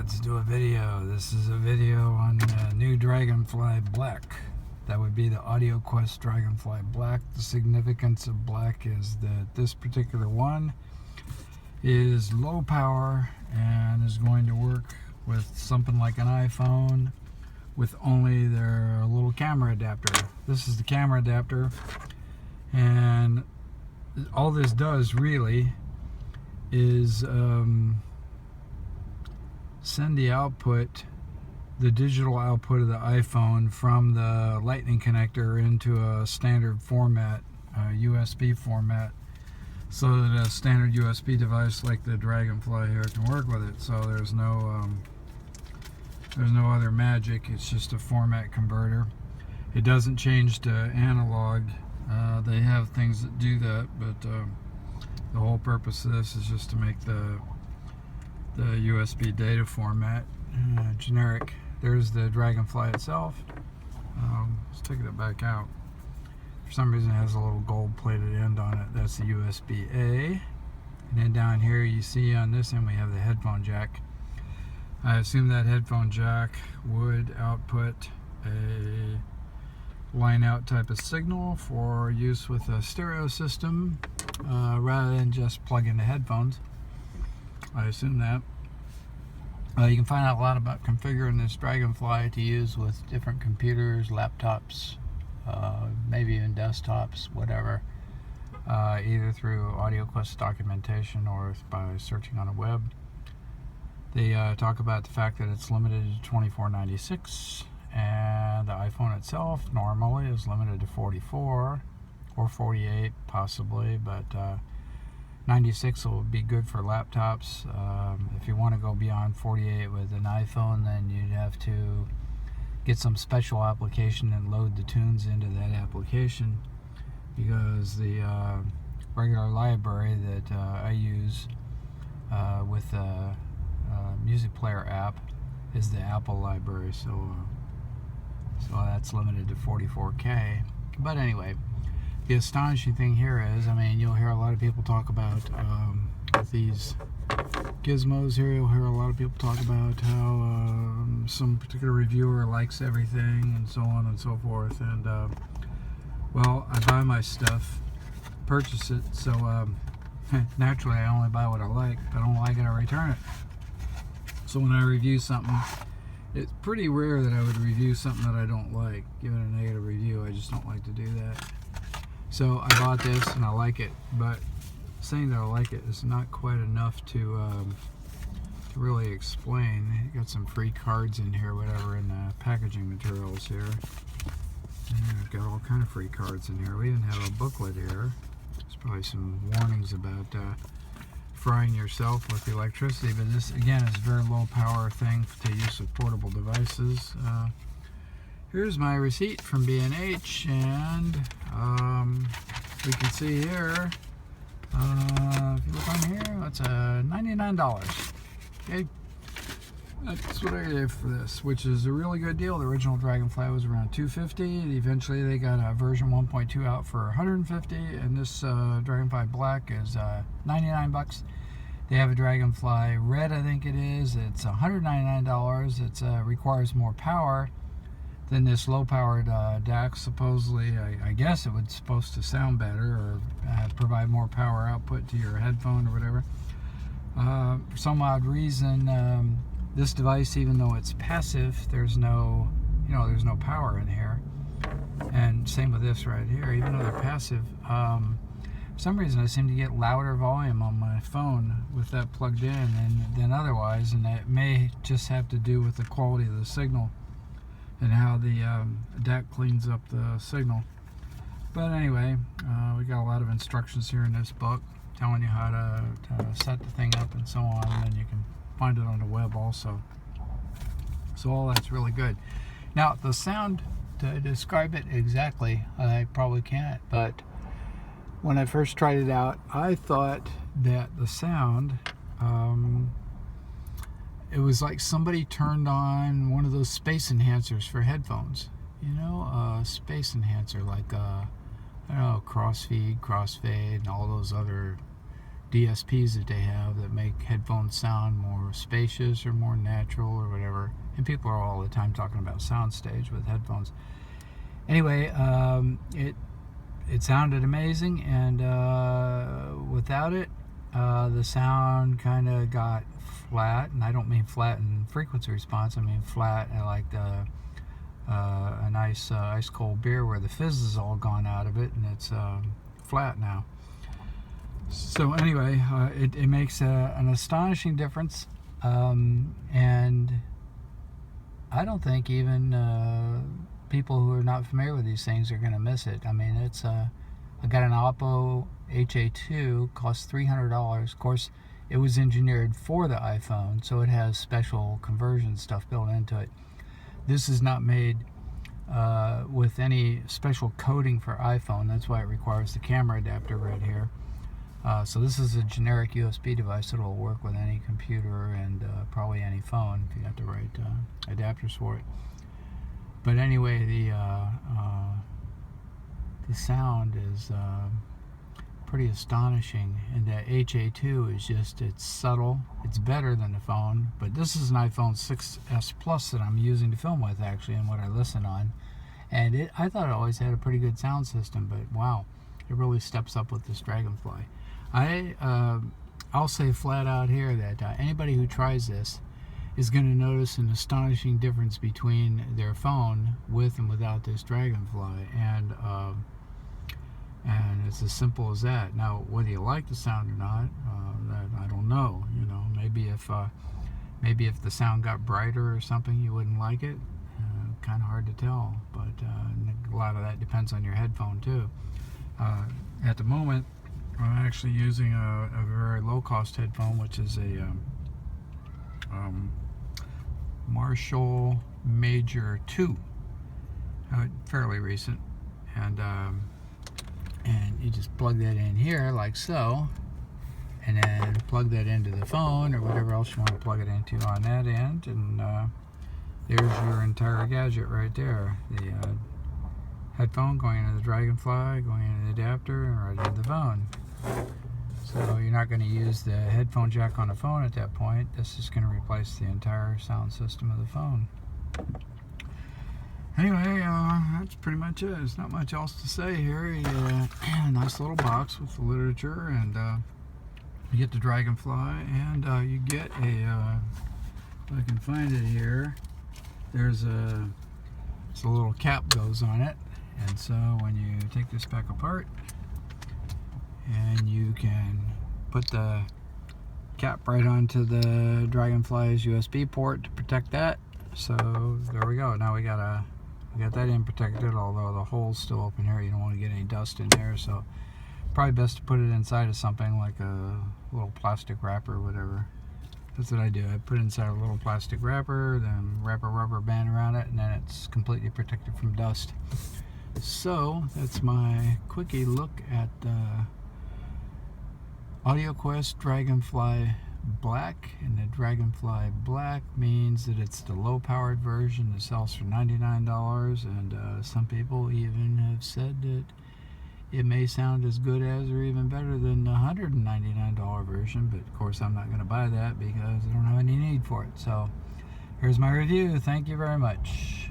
let's do a video. This is a video on the new DragonFly Black. That would be the AudioQuest DragonFly Black. The significance of black is that this particular one is low power and is going to work with something like an iPhone with only their little camera adapter. This is the camera adapter, and all this does really is send the output, the digital output of the iPhone from the lightning connector into a standard format, USB format, so that a standard USB device like the DragonFly here can work with it. So there's no other magic. It's just a format converter. It doesn't change to analog. They have things that do that, but the whole purpose of this is just to make the USB data format generic. There's the DragonFly itself. Let's take it back out. For some reason it has a little gold plated end on it. That's the USB-A. And then down here you see on this end we have the headphone jack. I assume that headphone jack would output a line out type of signal for use with a stereo system rather than just plug into headphones. I assume that. You can find out a lot about configuring this DragonFly to use with different computers, laptops, maybe even desktops, whatever, either through AudioQuest documentation or by searching on the web. They talk about the fact that it's limited to $24.96, and the iPhone itself normally is limited to $44 or $48 possibly, but $96 will be good for laptops. If you want to go beyond $48 with an iPhone, then you'd have to get some special application and load the tunes into that application, because the regular library that I use with the music player app is the Apple library, so that's limited to 44K. But anyway, the astonishing thing here is, I mean, you'll hear a lot of people talk about with these gizmos here, you'll hear a lot of people talk about how some particular reviewer likes everything and so on and so forth. And well, I buy my stuff, purchase it, so naturally I only buy what I like. If I don't like it, I return it. So when I review something, it's pretty rare that I would review something that I don't like, give it a negative review. I just don't like to do that. So I bought this and I like it, but saying that I like it is not quite enough to really explain. You got some free cards in here, whatever, in the packaging materials here. And we've got all kind of free cards in here. We even have a booklet here. There's probably some warnings about frying yourself with electricity, but this again is a very low power thing to use with portable devices. Here's my receipt from B&H, and we can see here, if you look on here, it's $99. Okay, that's what I gave for this, which is a really good deal. The original DragonFly was around $250. Eventually they got a version 1.2 out for $150, and this DragonFly Black is $99. They have a DragonFly Red, I think it is. It's $199. It requires more power than this low-powered DAC. Supposedly, I guess it was supposed to sound better or provide more power output to your headphone or whatever. For some odd reason, this device, even though it's passive, there's no power in here. And same with this right here, even though they're passive. For some reason, I seem to get louder volume on my phone with that plugged in than otherwise, and that may just have to do with the quality of the signal and how the DAC cleans up the signal. But anyway, we got a lot of instructions here in this book telling you how to set the thing up and so on, and then you can find it on the web also. So all that's really good. Now the sound, to describe it exactly, I probably can't, but when I first tried it out, I thought that the sound, it was like somebody turned on one of those space enhancers for headphones. You know, a space enhancer like, I don't know, crossfade, and all those other DSPs that they have that make headphones sound more spacious or more natural or whatever. And people are all the time talking about soundstage with headphones. Anyway, it sounded amazing, and without it, the sound kind of got flat. And I don't mean flat in frequency response. I mean flat like a nice ice cold beer where the fizz is all gone out of it, and it's flat now. So anyway, it makes an astonishing difference, and I don't think even people who are not familiar with these things are going to miss it. I mean, it's I got an Oppo HA2, costs $300. Of course, it was engineered for the iPhone, so it has special conversion stuff built into it. This is not made with any special coding for iPhone. That's why it requires the camera adapter right here. So this is a generic USB device that will work with any computer and probably any phone if you got the right adapters for it. But anyway, the sound is pretty astonishing, and that HA2 is just, it's subtle, it's better than the phone. But this is an iPhone 6s Plus that I'm using to film with, actually, and what I listen on. And I thought it always had a pretty good sound system, but wow, it really steps up with this Dragonfly. I'll say flat out here that anybody who tries this is going to notice an astonishing difference between their phone with and without this Dragonfly, and it's as simple as that. Now, whether you like the sound or not, I don't know. You know, maybe if the sound got brighter or something, you wouldn't like it. Kind of hard to tell, but a lot of that depends on your headphone too. At the moment, I'm actually using a very low-cost headphone, which is a Marshall Major 2, fairly recent, and you just plug that in here like so, and then plug that into the phone or whatever else you want to plug it into on that end, and there's your entire gadget right there. The headphone going into the Dragonfly, going into the adapter, and right into the phone. So you're not going to use the headphone jack on the phone at that point. This is going to replace the entire sound system of the phone. Anyway, that's pretty much it. There's not much else to say here. A nice little box with the literature, and you get the Dragonfly, and you get a, if I can find it here, there's a little cap goes on it, and so when you take this back apart, and you can put the cap right onto the Dragonfly's USB port to protect that. So there we go. Now we got that in protected, although the hole's still open here. You don't want to get any dust in there, so probably best to put it inside of something like a little plastic wrapper or whatever. That's what I do. I put it inside a little plastic wrapper, then wrap a rubber band around it, and then it's completely protected from dust. So that's my quickie look at AudioQuest DragonFly Black, and the DragonFly Black means that it's the low-powered version that sells for $99, and some people even have said that it may sound as good as or even better than the $199 version, but of course I'm not going to buy that because I don't have any need for it. So here's my review. Thank you very much.